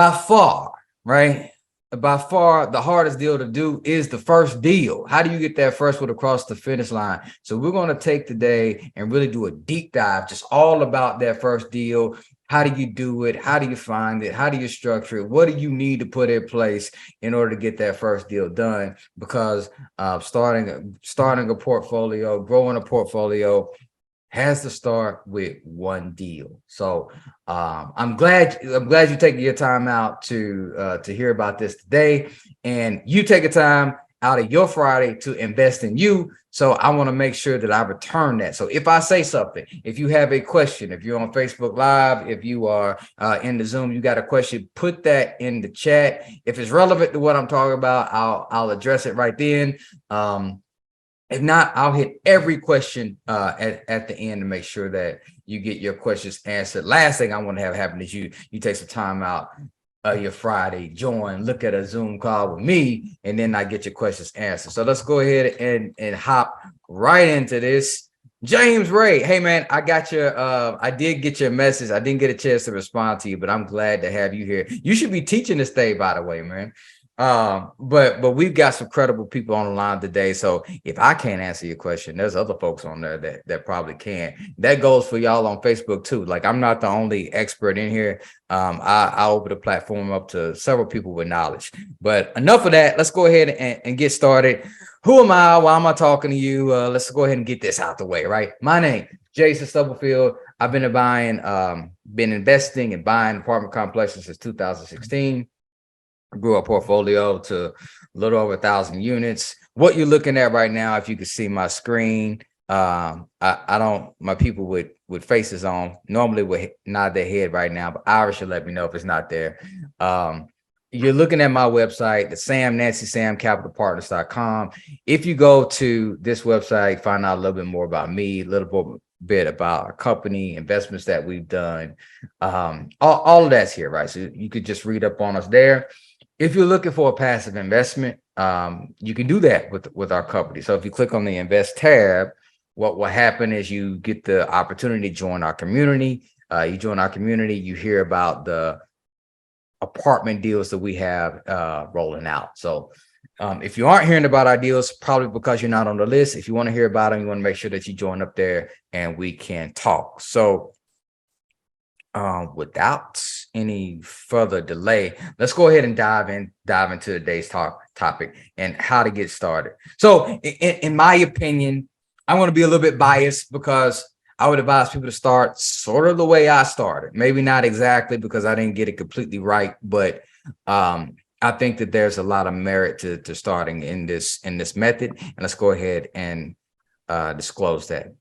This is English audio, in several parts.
by far, right? By far, the hardest deal to do is the first deal. How do you get that first one across the finish line? So we're going to take today and really do a deep dive, just all about that first deal. How do you do it? How do you find it? How do you structure it? What do you need to put in place in order to get that first deal done? Because starting a portfolio, growing a portfolio, has to start with one deal. So I'm glad you're taking your time out to hear about this today, and you take a time out of your Friday to invest in you. So I want to make sure that I return that. So if I say something, if you have a question, if you're on Facebook Live, if you are in the Zoom, you got a question, put that in the chat. If it's relevant to what I'm talking about, I'll address it right then. If not, I'll hit every question at the end to make sure that you get your questions answered. Last thing I want to have happen is you take some time out your Friday, join, look at a Zoom call with me, and then I get your questions answered. So let's go ahead and hop right into this. James Ray, hey man, I got your I did get your message. I didn't get a chance to respond to you, but I'm glad to have you here. You should be teaching this day, by the way, man. But we've got some credible people on the line today. So if I can't answer your question, there's other folks on there that probably can. That goes for y'all on Facebook too. Like, I'm not the only expert in here. I open the platform up to several people with knowledge. But enough of that. Let's go ahead and get started. Who am I? Why am I talking to you? Let's go ahead and get this out the way, right? My name, Jason Stubblefield. I've been investing and buying apartment complexes since 2016. Grew a portfolio to a little over 1,000 units. What you're looking at right now, if you can see my screen, I don't, my people with faces on normally would nod their head right now, but Ira should let me know if it's not there. You're looking at my website, the SamNancySamCapitalPartners.com. If you go to this website, find out a little bit more about me, a little bit about our company, investments that we've done. All of that's here, right? So you could just read up on us there. If you're looking for a passive investment, you can do that with our company. So if you click on the Invest tab, what will happen is you get the opportunity to join our community. You join our community, you hear about the apartment deals that we have rolling out. So if you aren't hearing about our deals, probably because you're not on the list. If you want to hear about them, you want to make sure that you join up there and we can talk. So without any further delay, let's go ahead and dive into today's topic and how to get started. So in my opinion, I want to be a little bit biased because I would advise people to start sort of the way I started. Maybe not exactly, because I didn't get it completely right, but I think that there's a lot of merit to starting in this method. And let's go ahead and disclose that.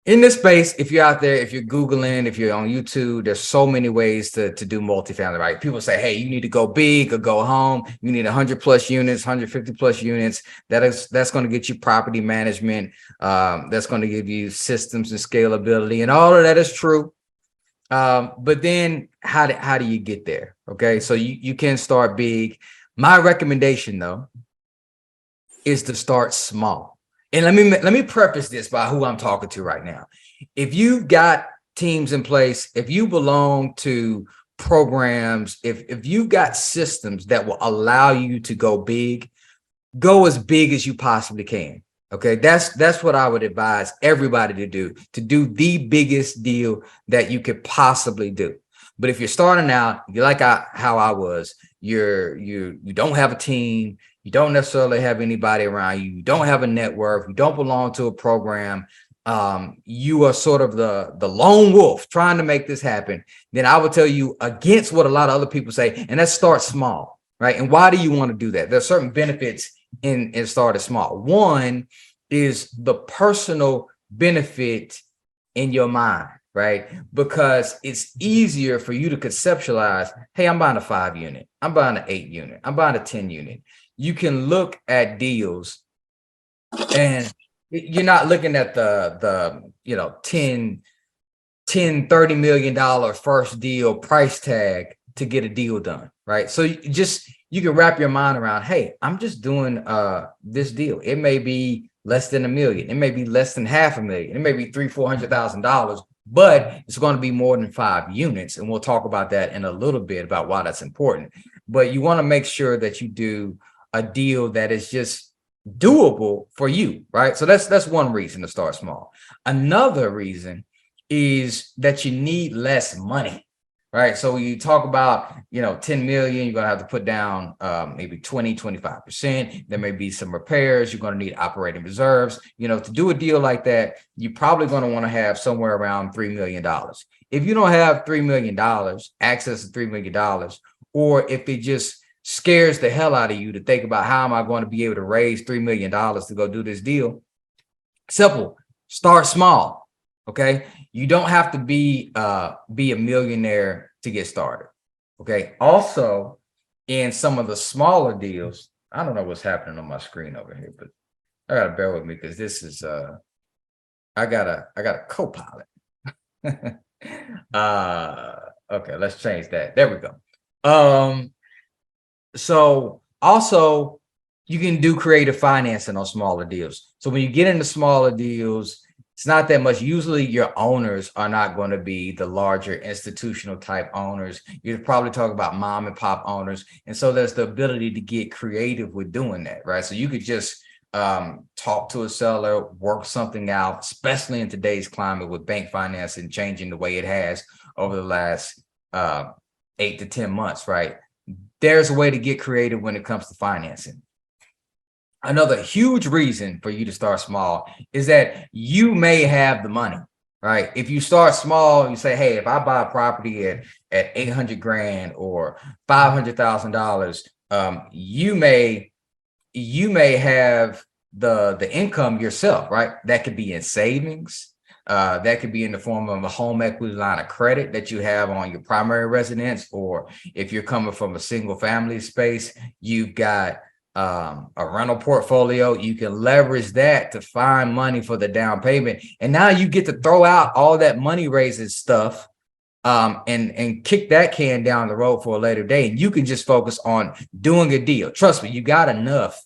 In this space, if you're out there, if you're Googling, if you're on YouTube, there's so many ways to do multifamily, right? People say, hey, you need to go big or go home. You need 100 plus units, 150 plus units. That's going to get you property management. That's going to give you systems and scalability, and all of that is true. But then how do you get there? Okay, so you can start big. My recommendation, though, is to start small. And let me preface this by who I'm talking to right now. If you've got teams in place, if you belong to programs, if you've got systems that will allow you to go go as big as you possibly can. Okay, that's what I would advise everybody to do the biggest deal that you could possibly do. But if you're starting out, you're like how I was, you don't have a team. You don't necessarily have anybody around you. You don't have a network. You don't belong to a program. You are sort of the lone wolf trying to make this happen. Then I would tell you against what a lot of other people say, and that's start small, right? And why do you want to do that? There's certain benefits in starting small. One is the personal benefit in your mind, right? Because it's easier for you to conceptualize, hey, I'm buying a 5 unit. I'm buying an 8 unit. I'm buying a 10 unit. You can look at deals and you're not looking at the 10, $30 million first deal price tag to get a deal done, right? So you can wrap your mind around, hey, I'm just doing this deal. It may be less than $1 million. It may be less than $500,000. It may be $300,000-$400,000, but it's going to be more than 5 units. And we'll talk about that in a little bit about why that's important. But you want to make sure that you do a deal that is just doable for you, right? So that's one reason to start small. Another reason is that you need less money, right? So when you talk about, 10 million, you're going to have to put down maybe 20-25%. There may be some repairs. You're going to need operating reserves. To do a deal like that, you're probably going to want to have somewhere around $3 million. If you don't have $3 million, access to $3 million, or if it just scares the hell out of you to think about how am I going to be able to raise $3 million to go do this deal, simple, start small. Okay. You don't have to be a millionaire to get started. Okay. Also, in some of the smaller deals, I don't know what's happening on my screen over here, but I gotta bear with me because this is I got a co-pilot. Okay, let's change that. There we go. So also you can do creative financing on smaller deals. So when you get into smaller deals, it's not that much. Usually your owners are not going to be the larger institutional type owners. You're probably talking about mom and pop owners. And so there's the ability to get creative with doing that, right? So you could just talk to a seller, work something out, especially in today's climate with bank financing changing the way it has over the last 8 to 10 months, right? There's a way to get creative when it comes to financing. Another huge reason for you to start small is that you may have the money, right? If you start small, you say, hey, if I buy a property at 800 grand or $500,000, you may have the income yourself, right? That could be in savings. That could be in the form of a home equity line of credit that you have on your primary residence, or if you're coming from a single family space, you've got a rental portfolio. You can leverage that to find money for the down payment, and now you get to throw out all that money raising stuff and kick that can down the road for a later day, and you can just focus on doing a deal. Trust me, you got enough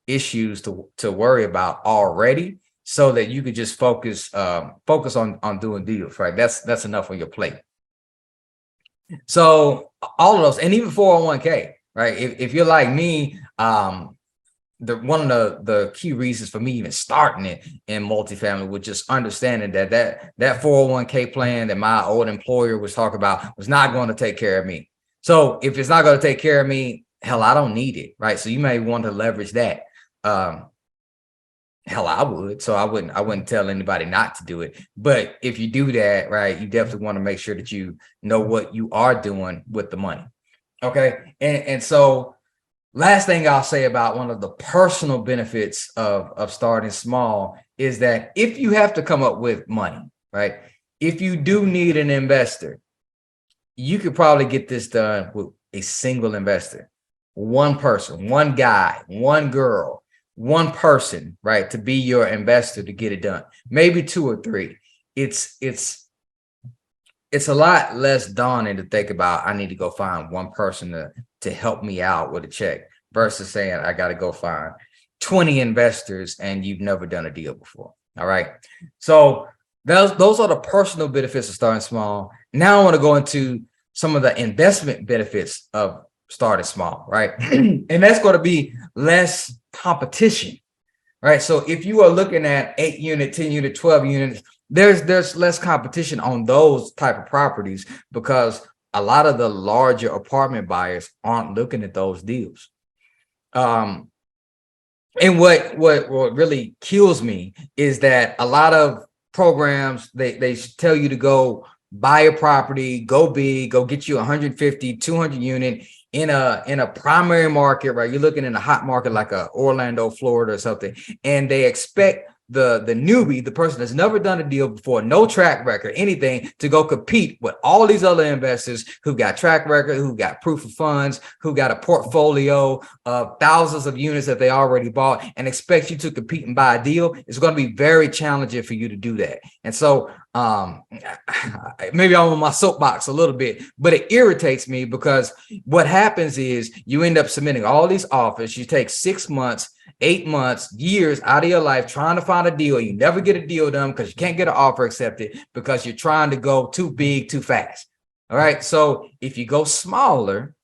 issues to worry about already, so that you could just focus on doing deals, right? That's enough on your plate. So all of those, and even 401k, right? If you're like me, one of the key reasons for me even starting it in multifamily was just understanding that 401k plan that my old employer was talking about was not going to take care of me. So if it's not going to take care of me, hell, I don't need it, right? So you may want to leverage that. Hell, I would. So I wouldn't tell anybody not to do it. But if you do that, right, you definitely want to make sure that you know what you are doing with the money. Okay. And so last thing I'll say about one of the personal benefits of starting small is that if you have to come up with money, right, if you do need an investor, you could probably get this done with a single investor, one person, one guy, one girl, one person, right, to be your investor to get it done. Maybe 2 or 3. It's a lot less daunting to think about. I need to go find one person to help me out with a check versus saying I got to go find 20 investors and you've never done a deal before. All right. So those are the personal benefits of starting small. Now I want to go into some of the investment benefits of starting small, right? And that's going to be less competition, right? So if you are looking at 8 unit, 10 unit, 12 units, there's less competition on those type of properties because a lot of the larger apartment buyers aren't looking at those deals. And what really kills me is that a lot of programs, they tell you to go buy a property, go big, go get you 150, 200 unit in a primary market, right? You're looking in a hot market like Orlando, Florida or something, and they expect the newbie, the person that's never done a deal before, no track record, anything, to go compete with all these other investors who've got track record, who've got proof of funds, who got a portfolio of thousands of units that they already bought, and expect you to compete and buy a deal. It's going to be very challenging for you to do that. And so maybe I'm on my soapbox a little bit, but it irritates me because what happens is you end up submitting all these offers. You take 6 months 8 months, years out of your life trying to find a deal. You never get a deal done because you can't get an offer accepted because you're trying to go too big, too fast. All right. So if you go smaller,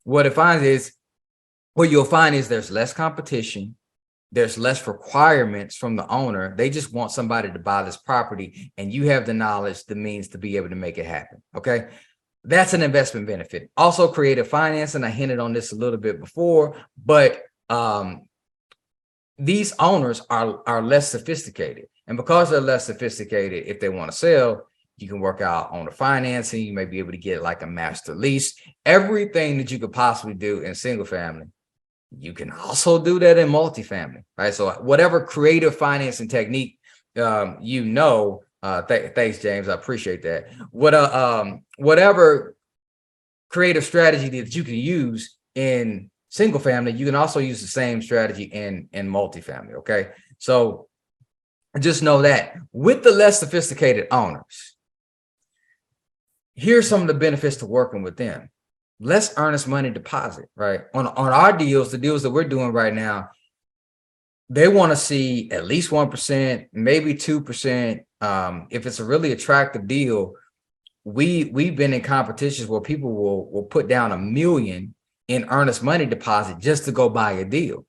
what you'll find is there's less competition. There's less requirements from the owner. They just want somebody to buy this property, and you have the knowledge, the means to be able to make it happen. Okay. That's an investment benefit. Also, creative financing. I hinted on this a little bit before, but these owners are less sophisticated. And because they're less sophisticated, if they want to sell, you can work out owner financing. You may be able to get like a master lease. Everything that you could possibly do in single family, you can also do that in multifamily, right? So whatever creative financing technique, thanks, James. I appreciate that. Whatever creative strategy that you can use in single family, you can also use the same strategy in multifamily. Okay. So just know that with the less sophisticated owners, here's some of the benefits to working with them. Less earnest money deposit, right? On our deals, the deals that we're doing right now, they want to see at least 1%, maybe 2%. If it's a really attractive deal, we've been in competitions where people will put down $1 million in earnest money deposit just to go buy a deal,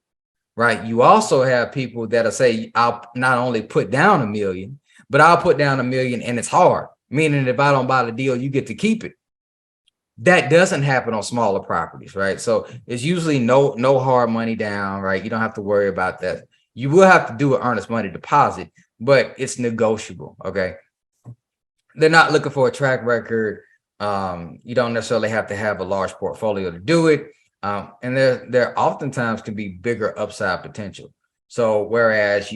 right? You also have people that'll say, I'll not only put down $1 million, but I'll put down $1 million and it's hard. Meaning if I don't buy the deal, you get to keep it. That doesn't happen on smaller properties, right? So it's usually no hard money down, right? You don't have to worry about that. You will have to do an earnest money deposit, but it's negotiable, okay? They're not looking for a track record. You don't necessarily have to have a large portfolio to do it. And there oftentimes can be bigger upside potential. So whereas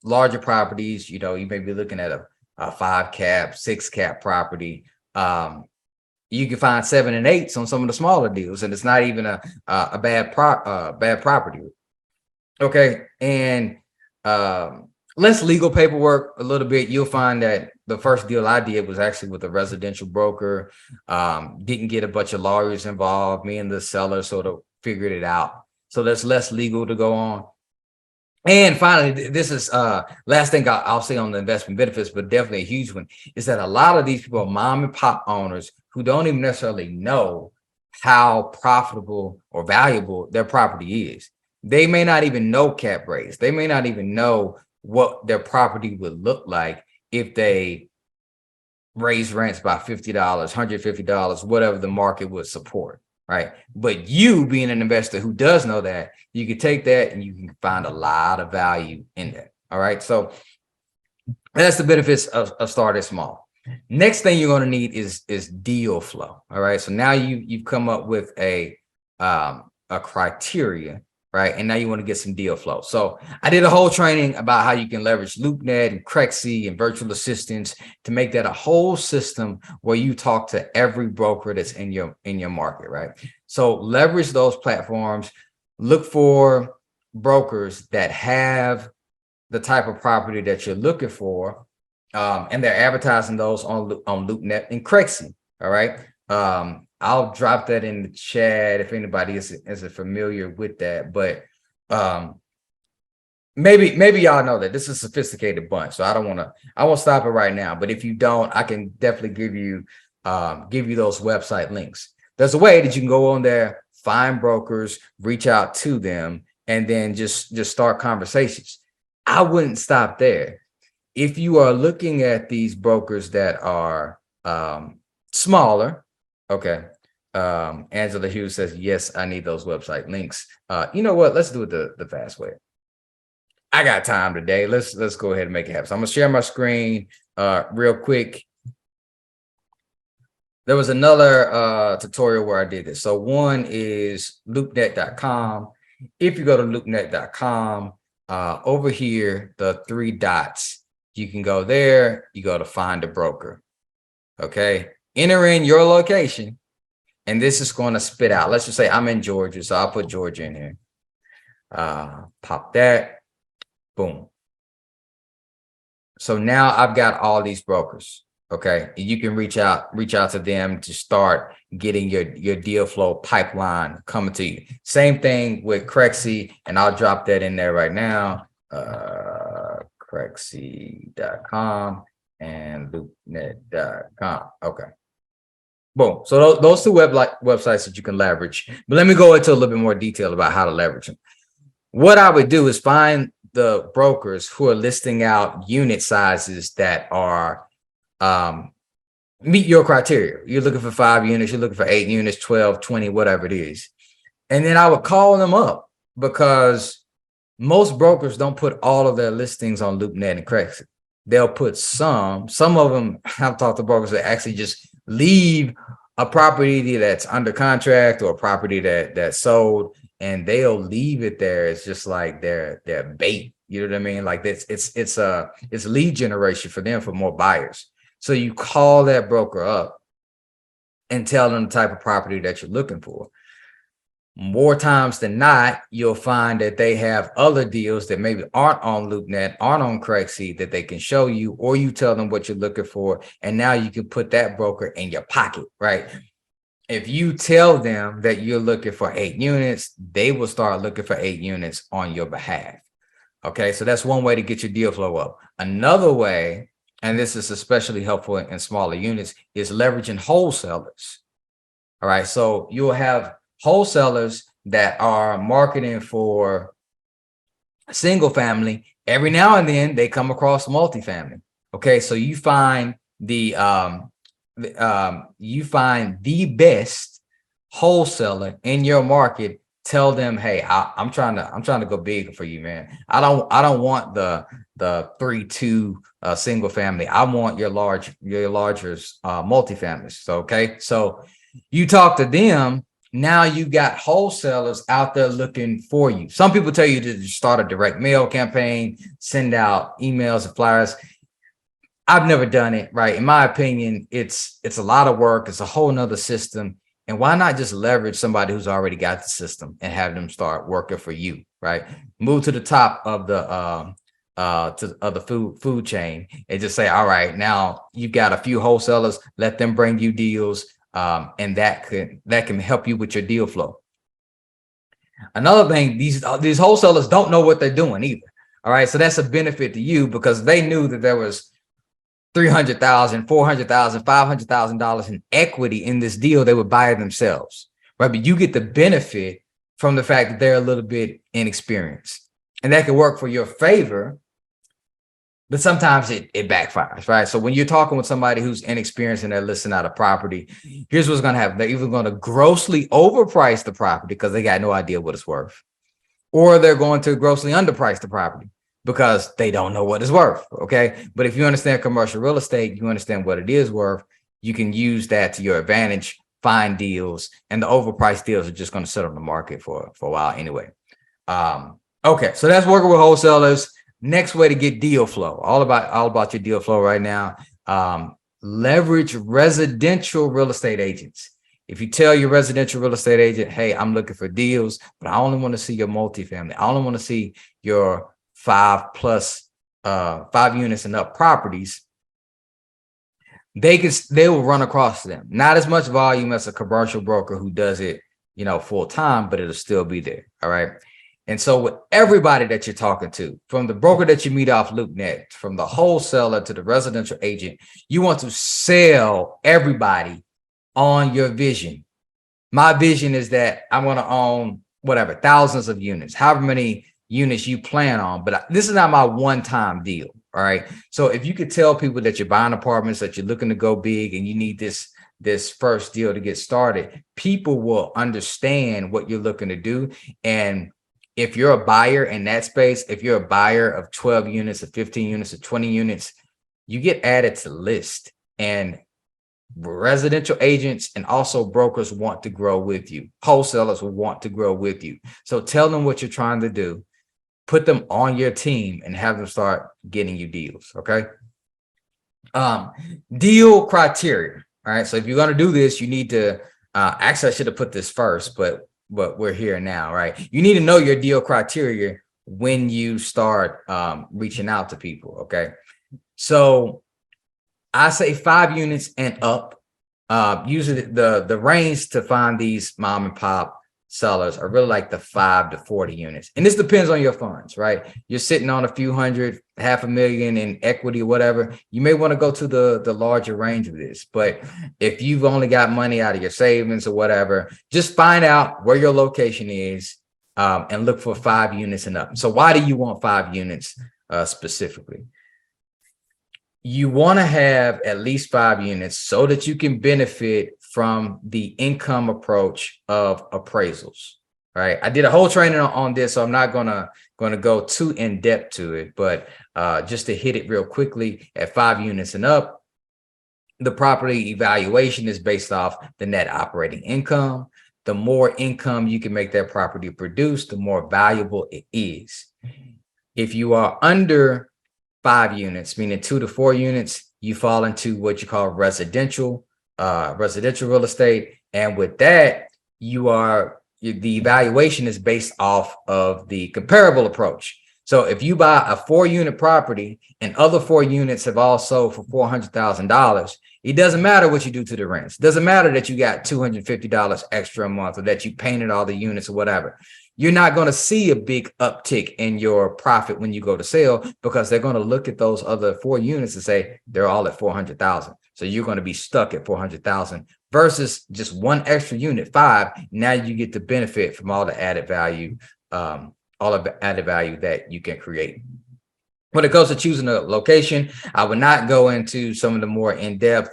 larger properties, you may be looking at a 5 cap, 6 cap property. You can find 7 and 8s on some of the smaller deals, and it's not even a bad property. Okay, and less legal paperwork a little bit. You'll find that the first deal I did was actually with a residential broker. Didn't get a bunch of lawyers involved. Me and the seller sort of figured it out. So there's less legal to go on. And finally, this is last thing I'll say on the investment benefits, but definitely a huge one, is that a lot of these people are mom and pop owners who don't even necessarily know how profitable or valuable their property is. They may not even know cap rates. They may not even know what their property would look like if they raise rents by $50, $150, whatever the market would support. Right. But you being an investor who does know that, you can take that and you can find a lot of value in that. All right. So that's the benefits of starting small. Next thing you're going to need is deal flow. All right. So now you've come up with a criteria, right? And now you want to get some deal flow. So I did a whole training about how you can leverage LoopNet and Crexi and virtual assistants to make that a whole system where you talk to every broker that's in your market, right? So leverage those platforms. Look for brokers that have the type of property that you're looking for, and they're advertising those on LoopNet and Crexi. All right. I'll drop that in the chat if anybody is familiar with that. But maybe y'all know that this is a sophisticated bunch. So I won't stop it right now. But if you don't, I can definitely give you those website links. There's a way that you can go on there, find brokers, reach out to them, and then just start conversations. I wouldn't stop there. If you are looking at these brokers that are smaller, okay. Angela Hughes says, yes, I need those website links. You know what? Let's do it the fast way. I got time today. Let's go ahead and make it happen. So I'm gonna share my screen real quick. There was another tutorial where I did this. So one is loopnet.com. If you go to loopnet.com, over here, the 3 dots, you can go there. You go to find a broker. Okay. Enter in your location. And this is going to spit out. Let's just say I'm in Georgia. So I'll put Georgia in here. Pop that. Boom. So now I've got all these brokers. Okay, you can reach out to them to start getting your deal flow pipeline coming to you. Same thing with Crexy, and I'll drop that in there right now. Crexy.com and loopnet.com. Okay. Boom. So those two websites that you can leverage. But let me go into a little bit more detail about how to leverage them. What I would do is find the brokers who are listing out unit sizes that are meet your criteria. You're looking for 5 units, you're looking for 8 units, 12, 20, whatever it is. And then I would call them up, because most brokers don't put all of their listings on LoopNet and Craigslist. They'll put some of them. I've talked to brokers that actually just leave a property that's under contract or a property that's sold, and they'll leave it there. It's just like their bait. You know what I mean? Like it's lead generation for them for more buyers. So you call that broker up and tell them the type of property that you're looking for. More times than not, you'll find that they have other deals that maybe aren't on LoopNet, aren't on Craigslist, that they can show you, or you tell them what you're looking for, and now you can put that broker in your pocket, right? If you tell them that you're looking for 8 units, they will start looking for 8 units on your behalf. Okay, so that's one way to get your deal flow up. Another way, and this is especially helpful in smaller units, is leveraging wholesalers. All right, so you'll have wholesalers that are marketing for single family. Every now and then they come across multifamily. Okay, so you find the best wholesaler in your market. Tell them, hey, I'm trying to go big for you, man. I don't want the 3-2 single family. I want your larger multifamilies. So okay, so you talk to them. Now you got wholesalers out there looking for you. Some people tell you to start a direct mail campaign, send out emails and flyers. I've never done it, right? In my opinion, it's a lot of work. It's a whole nother system. And why not just leverage somebody who's already got the system and have them start working for you, right? Move to the top of the food chain and just say, all right, now you've got a few wholesalers, let them bring you deals. And that can help you with your deal flow. Another thing, these wholesalers don't know what they're doing either. All right, so that's a benefit to you, because they knew that there was $300,000, $400,000, $500,000 in equity in this deal. They would buy it themselves, right? But you get the benefit from the fact that they're a little bit inexperienced, and that can work for your favor. But sometimes it backfires, right? So when you're talking with somebody who's inexperienced and they're listing out a property, here's what's going to happen. They're either going to grossly overprice the property because they got no idea what it's worth, or they're going to grossly underprice the property because they don't know what it's worth, okay? But if you understand commercial real estate, you understand what it is worth, you can use that to your advantage, find deals, and the overpriced deals are just going to sit on the market for a while anyway. Okay, so that's working with wholesalers. Next way to get deal flow, all about your deal flow right now. Leverage residential real estate agents. If you tell your residential real estate agent, hey, I'm looking for deals, but I only want to see your multifamily. I only want to see your 5 units and up properties. They will run across them. Not as much volume as a commercial broker who does it, full time, but it'll still be there. All right. And so with everybody that you're talking to, from the broker that you meet off LoopNet, from the wholesaler to the residential agent, you want to sell everybody on your vision. My vision is that I want to own whatever, thousands of units, however many units you plan on. But this is not my one-time deal. All right. So if you could tell people that you're buying apartments, that you're looking to go big, and you need this first deal to get started, people will understand what you're looking to do. And if you're a buyer in that space, if you're a buyer of 12 units, of 15 units, of 20 units, you get added to the list. And residential agents and also brokers want to grow with you. Wholesalers will want to grow with you. So tell them what you're trying to do, put them on your team, and have them start getting you deals. Okay. Deal criteria. All right. So if you're going to do this, you need to, actually, I should have put this first, but we're here now, right? You need to know your deal criteria when you start reaching out to people, okay? So I say 5 units and up. Usually the range to find these mom and pop sellers are really like the 5 to 40 units. And this depends on your funds, right? You're sitting on a few hundred, $500,000 in equity, whatever. You may want to go to the larger range of this. But if you've only got money out of your savings or whatever, just find out where your location is and look for 5 units and up. So why do you want 5 units specifically? You want to have at least 5 units so that you can benefit from the income approach of appraisals, right? I did a whole training on this, so I'm not gonna go too in depth to it, but just to hit it real quickly, at 5 units and up, the property evaluation is based off the net operating income. The more income you can make that property produce, the more valuable it is. If you are under 5 units, meaning 2 to 4 units, you fall into what you call residential real estate. And with that, the evaluation is based off of the comparable approach. So if you buy a 4-unit property and other 4 units have all sold for $400,000, it doesn't matter what you do to the rents. It doesn't matter that you got $250 extra a month or that you painted all the units or whatever. You're not going to see a big uptick in your profit when you go to sell, because they're going to look at those other 4 units and say they're all at 400,000. So you're going to be stuck at 400,000 versus just 1 extra unit, 5. Now you get to benefit from all the added value, that you can create. When it comes to choosing a location, I would not go into some of the more in-depth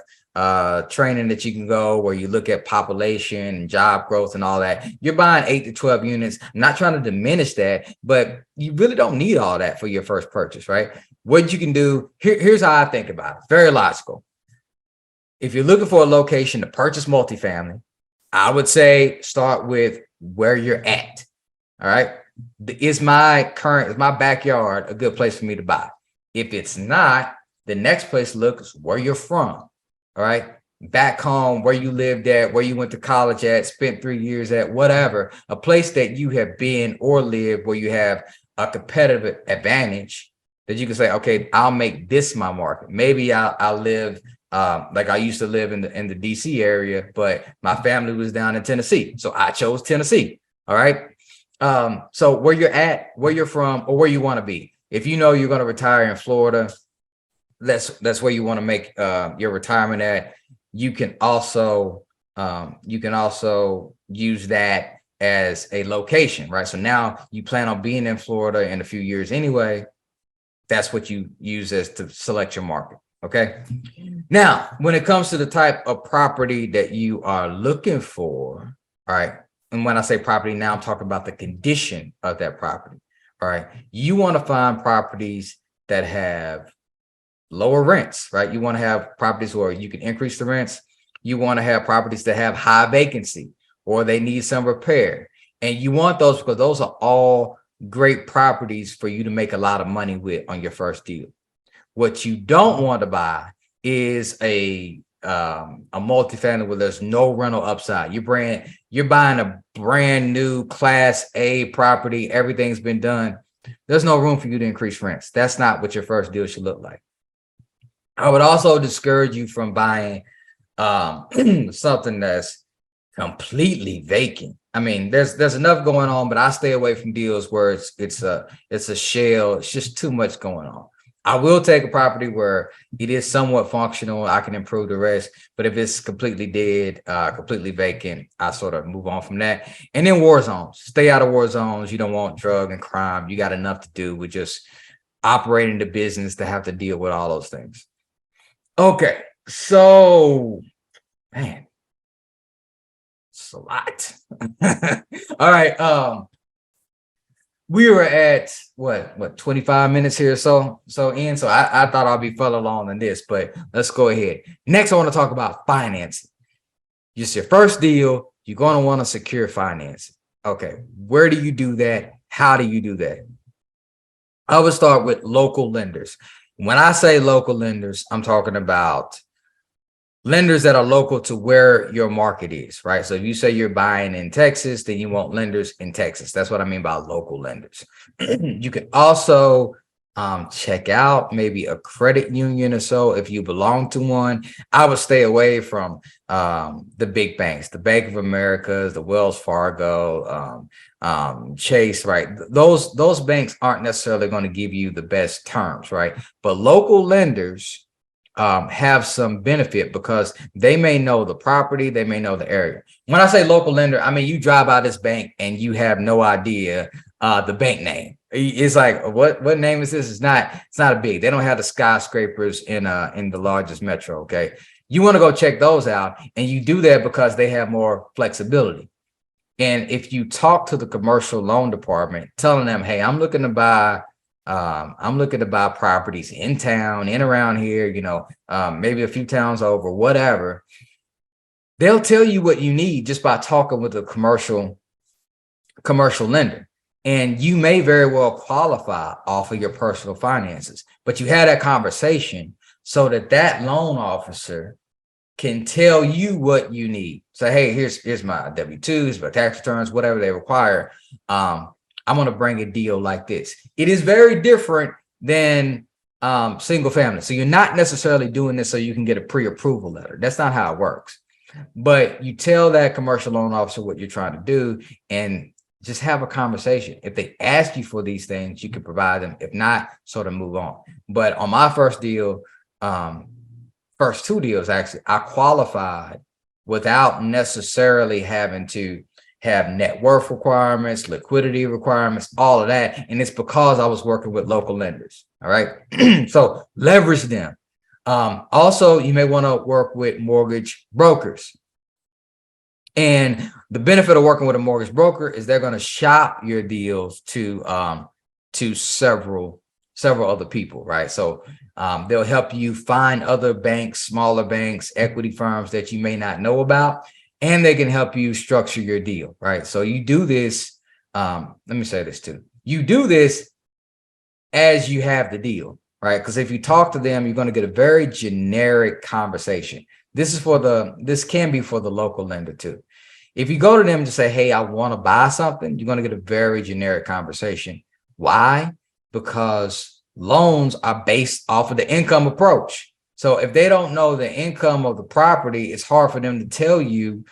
training that you can go where you look at population and job growth and all that. You're buying 8 to 12 units. I'm not trying to diminish that, but you really don't need all that for your first purchase, right? What you can do, here's how I think about it. Very logical. If you're looking for a location to purchase multifamily, I would say start with where you're at. All right. Is my backyard a good place for me to buy? If it's not, the next place to look is where you're from. All right. Back home, where you lived at, where you went to college at, spent 3 years at, whatever, a place that you have been or lived where you have a competitive advantage that you can say, okay, I'll make this my market. Maybe I'll live like I used to live in the DC area, but my family was down in Tennessee. So I chose Tennessee. All right. So where you're at, where you're from, or where you want to be. If you know you're going to retire in Florida, that's where you want to make your retirement at. You can also use that as a location, right? So now you plan on being in Florida in a few years anyway. That's what you use as to select your market. Okay. Now, when it comes to the type of property that you are looking for, all right. And when I say property now, I'm talking about the condition of that property. All right. You want to find properties that have lower rents, right? You want to have properties where you can increase the rents. You want to have properties that have high vacancy or they need some repair. And you want those because those are all great properties for you to make a lot of money with on your first deal. What you don't want to buy is a multifamily where there's no rental upside. You're buying a brand new Class A property. Everything's been done. There's no room for you to increase rents. That's not what your first deal should look like. I would also discourage you from buying something that's completely vacant. I mean, there's enough going on, but I stay away from deals where it's a shell. It's just too much going on. I will take a property where it is somewhat functional. I can improve the rest. But if it's completely dead, completely vacant, I sort of move on from that. And then war zones. Stay out of war zones. You don't want drug and crime. You got enough to do with just operating the business to have to deal with all those things. Okay. So, man, it's a lot. All right. We were at what 25 minutes here, so I thought I'd be further along than this, but let's go ahead. Next, I want to talk about financing. Just your first deal, you're going to want to secure financing. Okay, where do you do that? How do you do that? I would start with local lenders. When I say local lenders, I'm talking about lenders that are local to where your market is, right? So if you say you're buying in Texas, then you want lenders in Texas. That's what I mean by local lenders. You can also check out maybe a credit union or so if you belong to one. I would stay away from the big banks, the Bank of Americas, the Wells Fargo, Chase, right? Those banks aren't necessarily going to give you the best terms, right? But local lenders have some benefit because they may know the property, they may know the area. When I say local lender, I mean you drive by this bank and you have no idea the bank name. It's like, what name is this? It's not a big. They don't have the skyscrapers in the largest metro. Okay, you want to go check those out, and you do that because they have more flexibility. And if you talk to the commercial loan department, telling them, hey, I'm looking to buy properties in town, in around here, maybe a few towns over, whatever. They'll tell you what you need just by talking with a commercial lender. And you may very well qualify off of your personal finances, but you had that conversation so that loan officer can tell you what you need. Say, hey, here's my W-2s, my tax returns, whatever they require. I'm going to bring a deal like this. It is very different than single family. So you're not necessarily doing this so you can get a pre-approval letter. That's not how it works. But you tell that commercial loan officer what you're trying to do and just have a conversation. If they ask you for these things, you can provide them. If not, sort of move on. But on my first deal, first two deals, actually, I qualified without necessarily having to have net worth requirements, liquidity requirements, all of that. And it's because I was working with local lenders. All right. So leverage them. Also, you may want to work with mortgage brokers. And the benefit of working with a mortgage broker is they're going to shop your deals to several other people, right? So they'll help you find other banks, smaller banks, equity firms that you may not know about, and they can help you structure your deal, right? So you do this. Let me say this too. You do this as you have the deal, right? Because if you talk to them, you're going to get a very generic conversation. This can be for the local lender too. If you go to them to say, hey, I want to buy something, you're going to get a very generic conversation. Why? Because loans are based off of the income approach. So if they don't know the income of the property, it's hard for them to tell you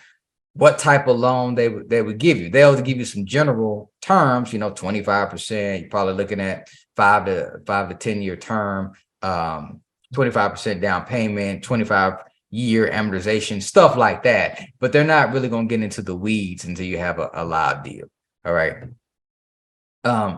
what type of loan they would give you. They'll give you some general terms, 25%. You're probably looking at 5 to 10 year term, 25% down payment, 25-year amortization, stuff like that. But they're not really going to get into the weeds until you have a live deal. All right.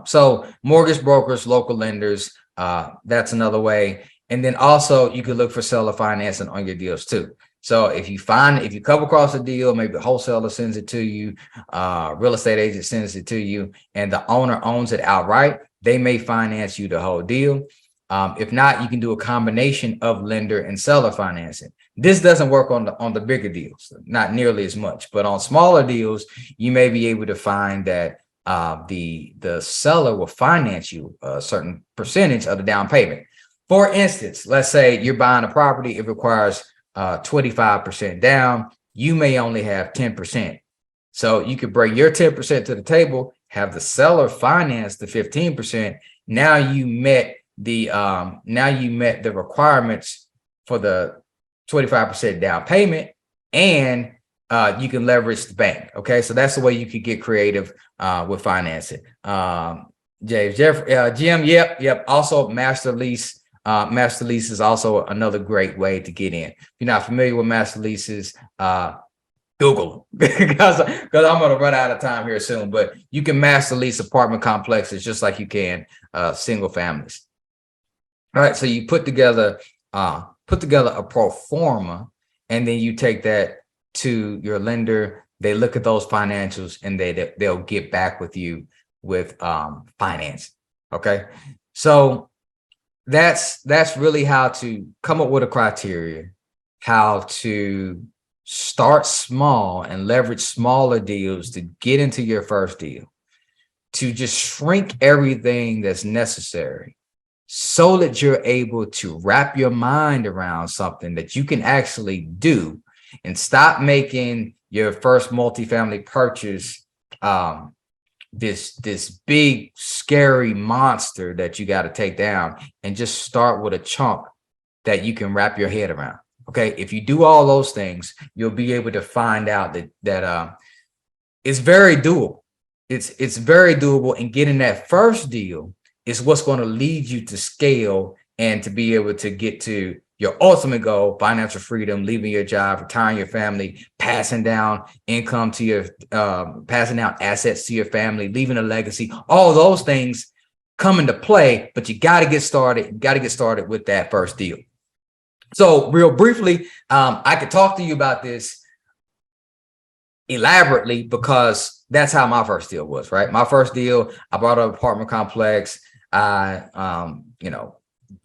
So mortgage brokers, local lenders, that's another way. And then also you can look for seller financing on your deals too. So if you come across a deal, maybe the wholesaler sends it to you, real estate agent sends it to you, and the owner owns it outright, they may finance you the whole deal. If not, you can do a combination of lender and seller financing. This doesn't work on the bigger deals, not nearly as much, but on smaller deals, you may be able to find that the seller will finance you a certain percentage of the down payment. For instance, let's say you're buying a property, it requires 25% down. You may only have 10%. So you could bring your 10% to the table, have the seller finance the 15%. Now you met the requirements for the 25% down payment, and you can leverage the bank. Okay, so that's the way you could get creative with financing. Jim, yep. Also, master lease. Master lease is also another great way to get in. If you're not familiar with master leases, Google because I'm going to run out of time here soon. But you can master lease apartment complexes just like you can single families. All right, so you put together a pro forma, and then you take that to your lender. They look at those financials, and they'll get back with you with finance. Okay, so that's really how to come up with a criteria, how to start small and leverage smaller deals to get into your first deal, to just shrink everything that's necessary so that you're able to wrap your mind around something that you can actually do, and stop making your first multifamily purchase this big scary monster that you got to take down, and just start with a chunk that you can wrap your head around. Okay, if you do all those things, you'll be able to find out that it's very doable. It's very doable, and getting that first deal is what's going to lead you to scale and to be able to get to your ultimate goal: financial freedom, leaving your job, retiring your family, passing down income to your, passing down assets to your family, leaving a legacy. All those things come into play, but you got to get started. You got to get started with that first deal. So real briefly, I could talk to you about this elaborately because that's how my first deal was, right? My first deal, I bought an apartment complex. I,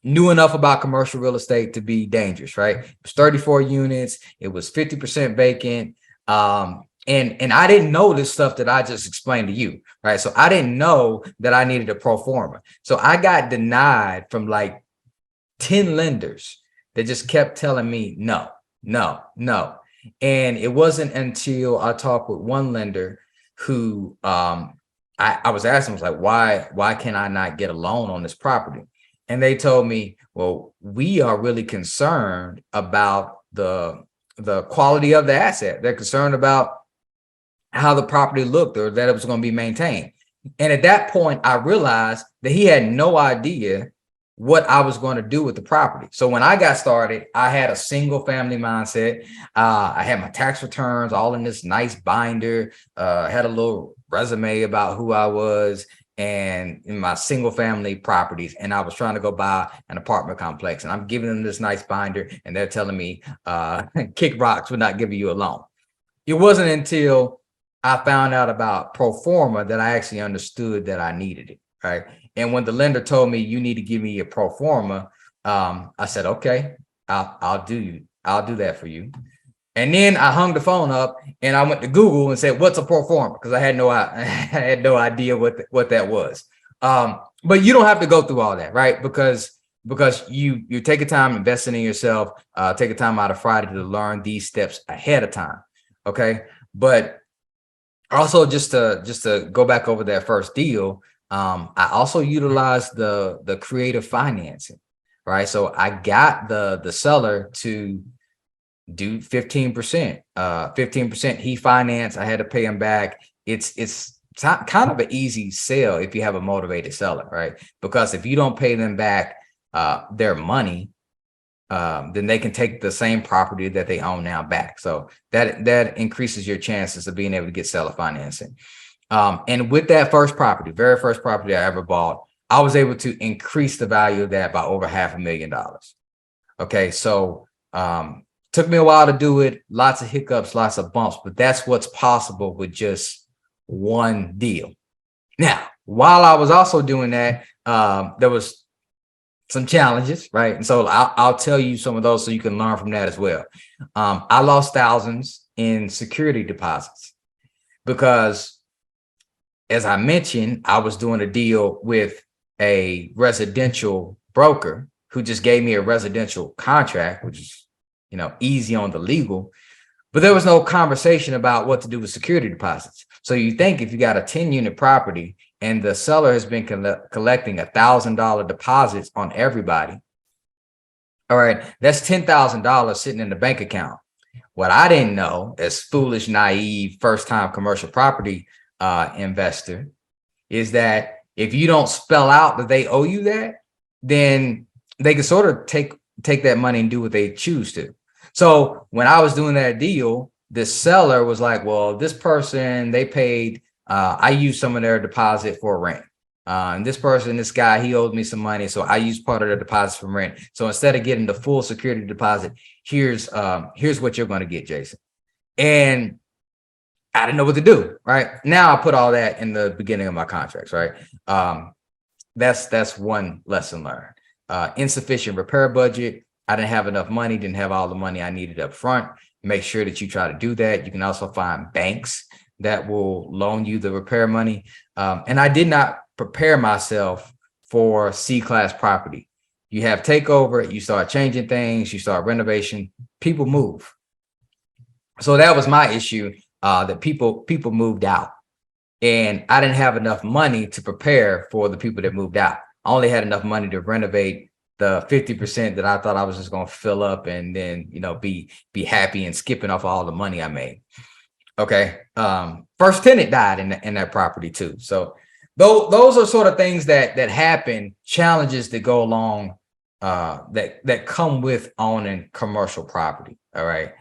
knew enough about commercial real estate to be dangerous, right? It was 34 units. It was 50% vacant. And I didn't know this stuff that I just explained to you, right? So I didn't know that I needed a pro forma. So I got denied from like 10 lenders that just kept telling me, no, no, no. And it wasn't until I talked with one lender who I was asking, was like, why can I not get a loan on this property? And they told me, well, we are really concerned about the quality of the asset. They're concerned about how the property looked or that it was going to be maintained. And at that point, I realized that he had no idea what I was going to do with the property. So when I got started, I had a single family mindset. I had my tax returns all in this nice binder. Had a little resume about who I was and in my single family properties. And I was trying to go buy an apartment complex, and I'm giving them this nice binder, and they're telling me kick rocks, we're not giving you a loan. It wasn't until I found out about pro forma that I actually understood that I needed it, right? And when the lender told me, you need to give me a pro forma, I said, okay, I'll do that for you. And then I hung the phone up and I went to Google and said, what's a pro forma? Because I had no idea what that was. But you don't have to go through all that, right? Because you take a time investing in yourself, take a time out of Friday to learn these steps ahead of time. Okay. But also just to go back over that first deal, I also utilized the creative financing, right? So I got the seller to do 15%, 15% he financed. I had to pay him back. It's kind of an easy sell if you have a motivated seller, right? Because if you don't pay them back their money, then they can take the same property that they own now back. So that increases your chances of being able to get seller financing. And with that very first property I ever bought, I was able to increase the value of that by over $500,000. Okay, so took me a while to do it, lots of hiccups, lots of bumps, but that's what's possible with just one deal. Now, while I was also doing that, there was some challenges, right? And so I'll tell you some of those so you can learn from that as well. I lost thousands in security deposits because, as I mentioned, I was doing a deal with a residential broker who just gave me a residential contract, which is, easy on the legal, but there was no conversation about what to do with security deposits. So you think if you got a 10-unit property and the seller has been collecting $1,000 deposits on everybody, all right, that's $10,000 sitting in the bank account. What I didn't know, as foolish, naive, first-time commercial property investor, is that if you don't spell out that they owe you that, then they can sort of take that money and do what they choose to. So when I was doing that deal, the seller was like, well, this person, they paid, I used some of their deposit for rent. And this guy, he owed me some money, so I used part of the deposit for rent. So instead of getting the full security deposit, here's what you're going to get, Jason. And I didn't know what to do, right? Now I put all that in the beginning of my contracts, right? That's one lesson learned. Insufficient repair budget. I didn't have enough money, didn't have all the money I needed up front. Make sure that you try to do that. You can also find banks that will loan you the repair money. And I did not prepare myself for C-class property. You have takeover, you start changing things, you start renovation, people move. So that was my issue, that people moved out. and I didn't have enough money to prepare for the people that moved out. I only had enough money to renovate the 50% that I thought I was just going to fill up and then, be happy and skipping off all the money I made. Okay. First tenant died in that property too. So those are sort of things that happen, challenges that go along, that come with owning commercial property. All right.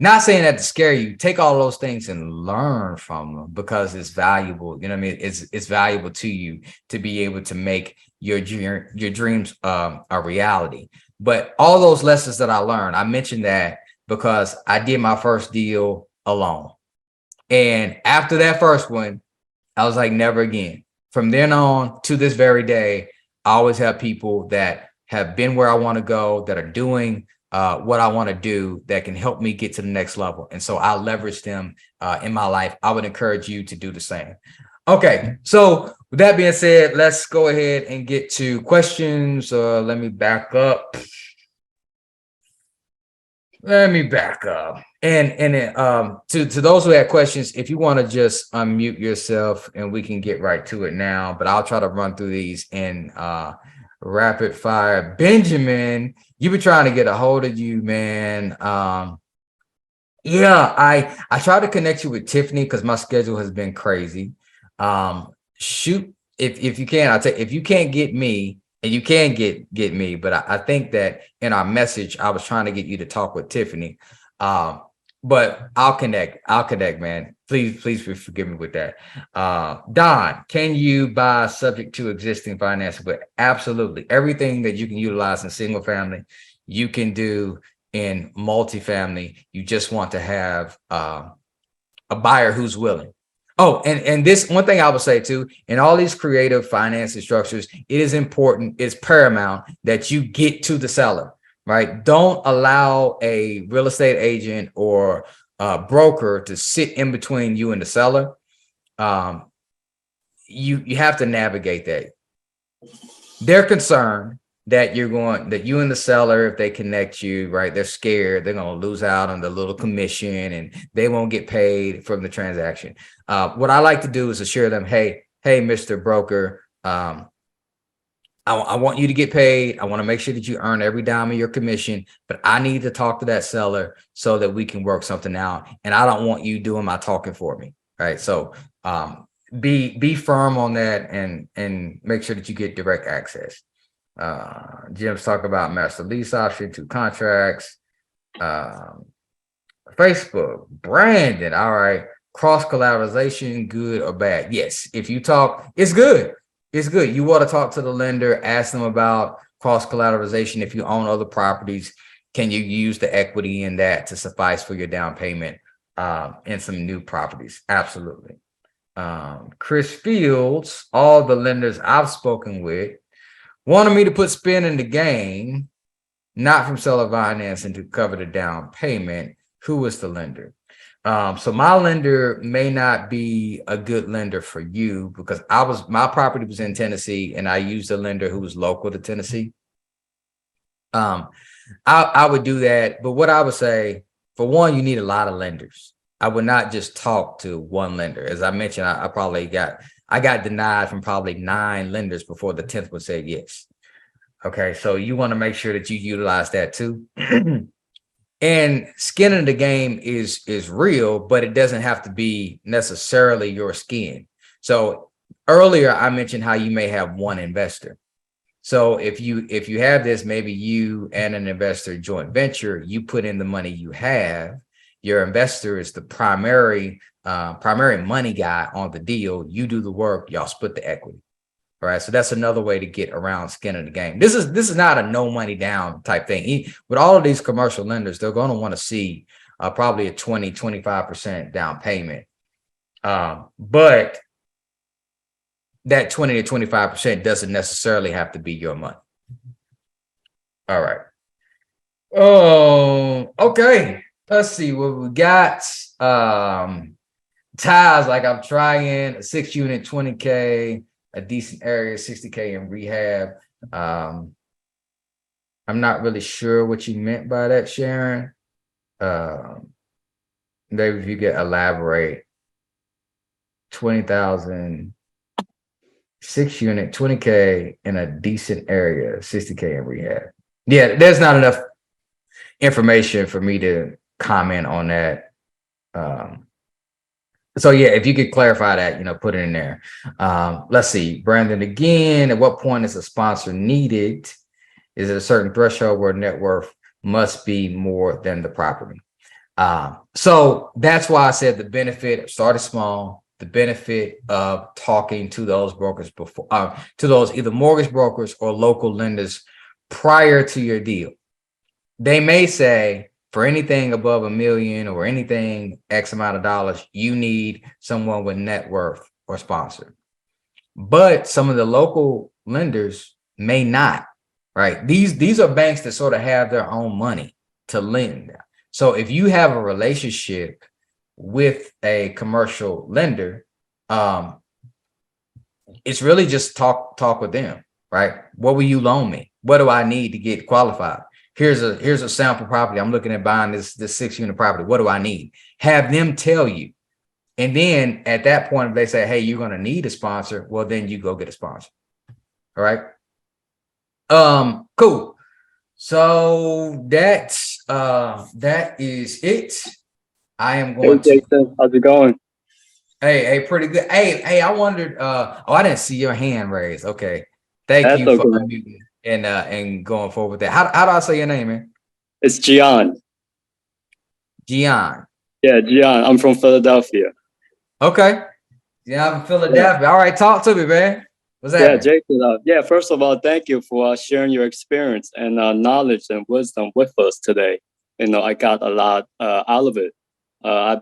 Not saying that to scare you. Take all those things and learn from them because it's valuable. You know what I mean? It's valuable to you to be able to make your dreams a reality. But all those lessons that I learned, I mentioned that because I did my first deal alone. And after that first one, I was like, never again. From then on to this very day, I always have people that have been where I want to go, that are doing what I want to do, that can help me get to the next level. And so I leverage them in my life. I would encourage you to do the same. Okay, so with that being said, let's go ahead and get to questions. Let me back up. And to those who had questions, if you want to just unmute yourself and we can get right to it now, but I'll try to run through these in rapid fire. Benjamin, you've been trying to get a hold of you, man. Yeah, I tried to connect you with Tiffany because my schedule has been crazy. Shoot, if you can, I'll take, if you can't get me, and you can get me, but I think that in our message, I was trying to get you to talk with Tiffany. But I'll connect, man. Please forgive me with that. Don, can you buy subject to existing financing? But absolutely, everything that you can utilize in single family, you can do in multifamily. You just want to have a buyer who's willing. Oh, and this one thing I would say too, in all these creative financing structures, it is important, it's paramount that you get to the seller, right? Don't allow a real estate agent or a broker to sit in between you and the seller. You have to navigate that. They're concerned that you and the seller, if they connect you, right, they're scared they're going to lose out on the little commission and they won't get paid from the transaction. What I like to do is assure them, hey, Mr. Broker, I want you to get paid. I want to make sure that you earn every dime of your commission, but I need to talk to that seller so that we can work something out. And I don't want you doing my talking for me, right? So be firm on that and make sure that you get direct access. Jim's talk about master lease option, 2 contracts. Facebook, Brandon. All right. Cross collateralization, good or bad? Yes. If you talk, it's good. It's good. You want to talk to the lender, ask them about cross collateralization. If you own other properties, can you use the equity in that to suffice for your down payment in some new properties? Absolutely. Chris Fields, all the lenders I've spoken with wanted me to put spin in the game, not from seller financing to cover the down payment. Who was the lender? So my lender may not be a good lender for you because my property was in Tennessee and I used a lender who was local to Tennessee. I would do that, but what I would say, for one, you need a lot of lenders. I would not just talk to one lender. As I mentioned, I got denied from probably 9 lenders before the 10th one said yes. Okay, so you want to make sure that you utilize that too. And skin in the game is real, but it doesn't have to be necessarily your skin. So earlier I mentioned how you may have one investor. So if you have this, maybe you and an investor joint venture, you put in the money you have. Your investor is the primary money guy on the deal. You do the work, y'all split the equity. All right. So that's another way to get around skin in the game. This is not a no money down type thing. With all of these commercial lenders, they're going to want to see probably a 25% down payment. But that 20 to 25% doesn't necessarily have to be your money. All right. Oh, okay. Let's see what we got. Ties, like I'm trying a 6-unit, 20K, a decent area, 60K in rehab. I'm not really sure what you meant by that, Sharon. Maybe if you could elaborate. 20,000, 6 unit, 20K in a decent area, 60K in rehab. Yeah, there's not enough information for me to comment on that. So yeah, if you could clarify that, put it in there. Let's see, Brandon, again, at what point is a sponsor needed? Is it a certain threshold where net worth must be more than the property? So that's why I said the benefit of starting small, the benefit of talking to those brokers before, to those either mortgage brokers or local lenders prior to your deal. They may say, for anything above $1 million or anything X amount of dollars, you need someone with net worth or sponsor. But some of the local lenders may not, right? These are banks that sort of have their own money to lend. So if you have a relationship with a commercial lender, it's really just talk with them, right? What will you loan me? What do I need to get qualified? Here's a sample property. I'm looking at buying this 6-unit property. What do I need? Have them tell you. And then at that point, if they say, hey, you're going to need a sponsor, well, then you go get a sponsor. All right. Cool. So that is it. I am going Hey, Jason, how's it going? Hey, pretty good. Hey, I wondered, I didn't see your hand raised. Okay. Thank That's you for okay. unmuting and going forward with that. How do I say your name, man? It's Gian. Gian. Yeah, Gian. I'm from Philadelphia. Okay. Yeah, I'm in Yeah, Philadelphia. All right, talk to me, man. What's yeah, happening? Jason. Yeah, first of all, thank you for sharing your experience and knowledge and wisdom with us today. I got a lot out of it. I'm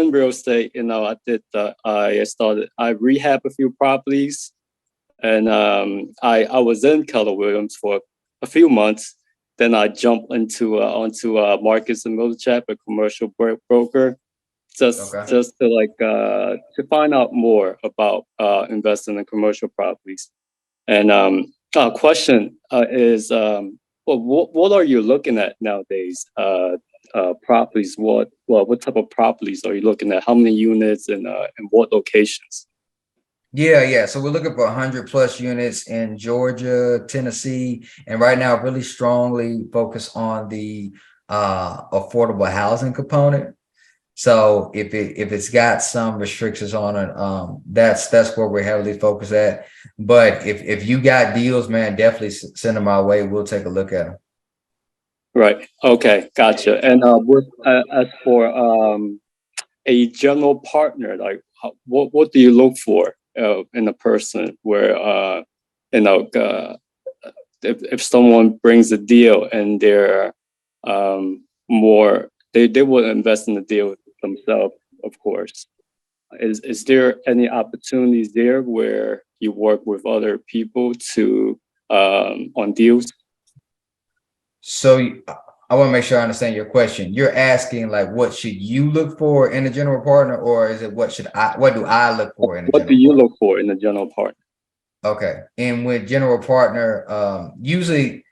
in real estate. I rehab a few properties, and I was in Keller Williams for a few months. Then I jumped onto Marcus and Millichap, a commercial broker, Okay. just to find out more about investing in commercial properties. And question is, what are you looking at nowadays? Properties. What type of properties are you looking at? How many units and what locations? Yeah. So we're looking for 100+ units in Georgia, Tennessee, and right now really strongly focus on the affordable housing component. So if it's got some restrictions on it, that's where we're heavily focused at. But if you got deals, man, definitely send them our way. We'll take a look at them. Right. Okay. Gotcha. And as for a general partner, like what do you look for in a person where you know uh, if someone brings a deal and they're more they will invest in the deal themselves, of course. Is there any opportunities there where you work with other people to on deals? So I want to make sure I understand your question. You're asking like, what should you look for in a general partner, or is it what do I look for in a What do general you partner? look for in a general partner? Okay. And with general partner, usually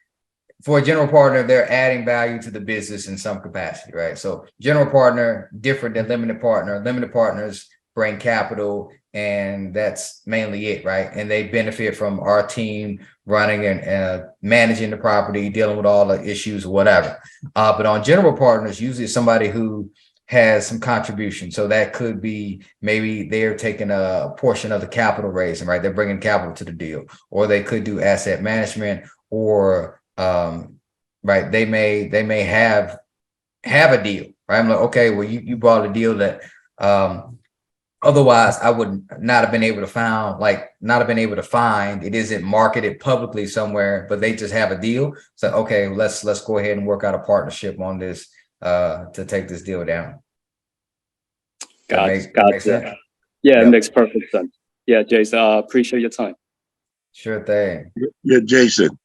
for a general partner, they're adding value to the business in some capacity, right? So general partner, different than limited partner. Limited partners bring capital, and that's mainly it, right? And they benefit from our team running and managing the property, dealing with all the issues, whatever. But on general partners, usually it's somebody who has some contribution. So that could be maybe they're taking a portion of the capital raising, right? They're bringing capital to the deal, or they could do asset management, or right, they may have a deal, right? I'm like, okay, well, you brought a deal that otherwise I would not have been able to find. It isn't marketed publicly somewhere, but they just have a deal. So okay, let's go ahead and work out a partnership on this to take this deal down. That makes sense? Gotcha. Yeah, it Yep. makes perfect sense. Yeah, Jason, appreciate your time. Sure thing. Yeah, Jason.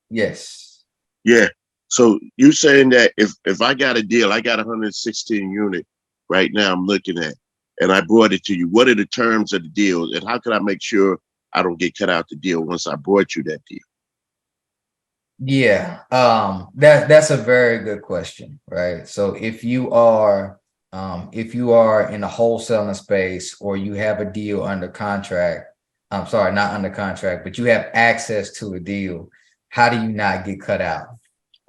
Yes. Yeah. So you saying that if I got a deal, I got 116 unit right now I'm looking at, and I brought it to you. What are the terms of the deal, and how can I make sure I don't get cut out the deal once I brought you that deal? Yeah. That's a very good question, right? So if you are if you are in the wholesaling space or you have a deal under contract, I'm sorry, not under contract, but you have access to a deal, how do you not get cut out?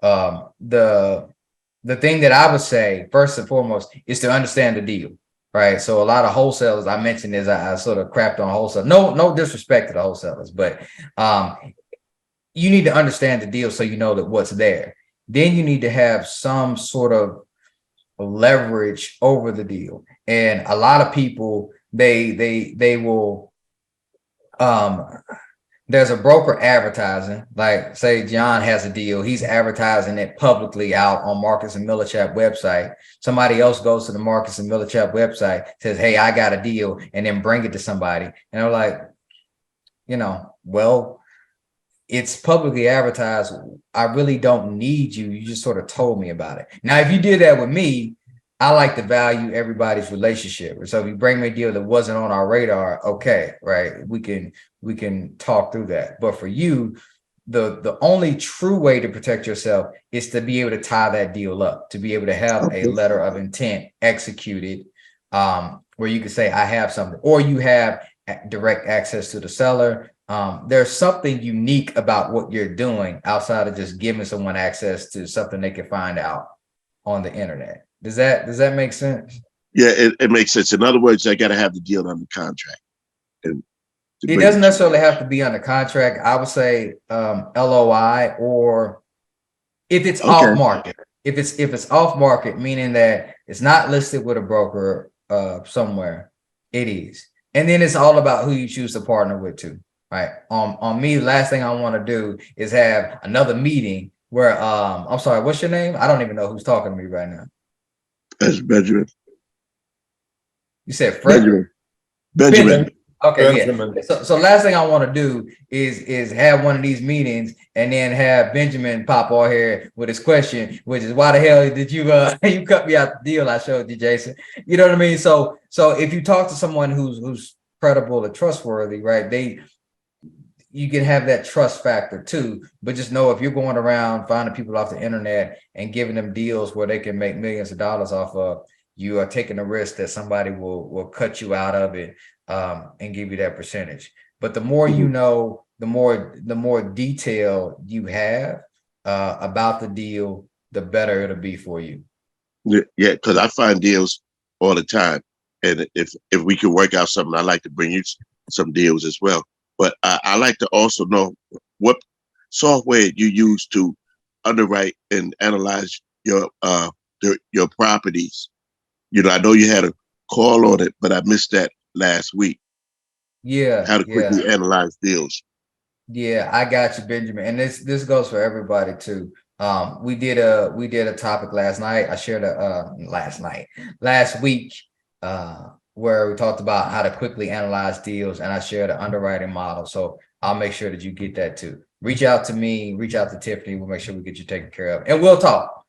The thing that I would say first and foremost is to understand the deal, right? So a lot of wholesalers I mentioned is I sort of crapped on wholesale. No disrespect to the wholesalers, but you need to understand the deal so you know that what's there. Then you need to have some sort of leverage over the deal. And a lot of people they will there's a broker advertising, like say John has a deal, he's advertising it publicly out on Marcus and Millichap website. Somebody else goes to the Marcus and Millichap website, says, hey, I got a deal, and then bring it to somebody. And they're like, well, it's publicly advertised. I really don't need you. You just sort of told me about it. Now, if you did that with me, I like to value everybody's relationship. So if you bring me a deal that wasn't on our radar, okay, right? We can talk through that. But for you, the only true way to protect yourself is to be able to tie that deal up, to be able to have a letter of intent executed, where you can say, I have something, or you have direct access to the seller. There's something unique about what you're doing outside of just giving someone access to something they can find out on the internet. Does that make sense? Yeah, it makes sense. In other words, I got to have the deal under contract. And it doesn't necessarily have to be under contract. I would say LOI, or if it's off market. If it's off market, meaning that it's not listed with a broker somewhere, it is. And then it's all about who you choose to partner with too. Right. On me, the last thing I want to do is have another meeting where I'm sorry, what's your name? I don't even know who's talking to me right now. That's Benjamin. You said Frederick? Benjamin. Okay, Benjamin. Yeah. So last thing I want to do is have one of these meetings and then have Benjamin pop on here with his question, which is why the hell did you you cut me out the deal I showed you, Jason? You know what I mean? So if you talk to someone who's credible and trustworthy, right? You can have that trust factor too, but just know if you're going around finding people off the internet and giving them deals where they can make millions of dollars off of, you are taking a risk that somebody will cut you out of it and give you that percentage. But the more you know, the more detail you have about the deal, the better it'll be for you. Yeah, because I find deals all the time, and if we can work out something, I'd like to bring you some deals as well. But I like to also know what software you use to underwrite and analyze your properties. I know you had a call on it, but I missed that last week. Yeah. How to quickly analyze deals. Yeah, I got you, Benjamin. And this goes for everybody too. We did a topic last night. I shared last week. Where we talked about how to quickly analyze deals, and I shared an underwriting model. So I'll make sure that you get that too. Reach out to me, reach out to Tiffany. We'll make sure we get you taken care of, and we'll talk.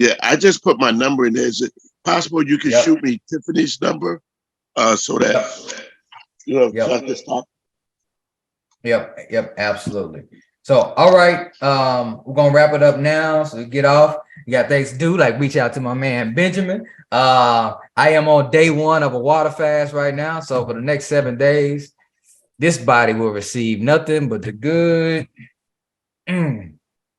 Yeah, I just put my number in there. Is it possible you can shoot me Tiffany's number so that so I can talk? Yep, absolutely. So, all right, we're gonna wrap it up now. So we get off. You got things to do, like reach out to my man Benjamin. I am on day 1 of a water fast right now. So for the next 7 days, this body will receive nothing but the good.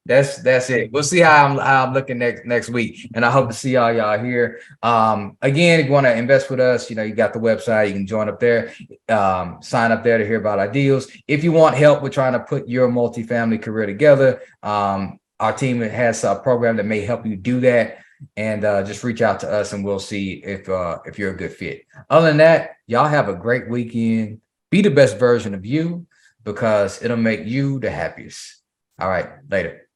That's it. We'll see how I'm looking next week, and I hope to see y'all here. Again, if you want to invest with us, you got the website. You can join up there, sign up there to hear about our deals. If you want help with trying to put your multifamily career together, our team has a program that may help you do that. And just reach out to us, and we'll see if you're a good fit. Other than that, y'all have a great weekend. Be the best version of you, because it'll make you the happiest. All right, later.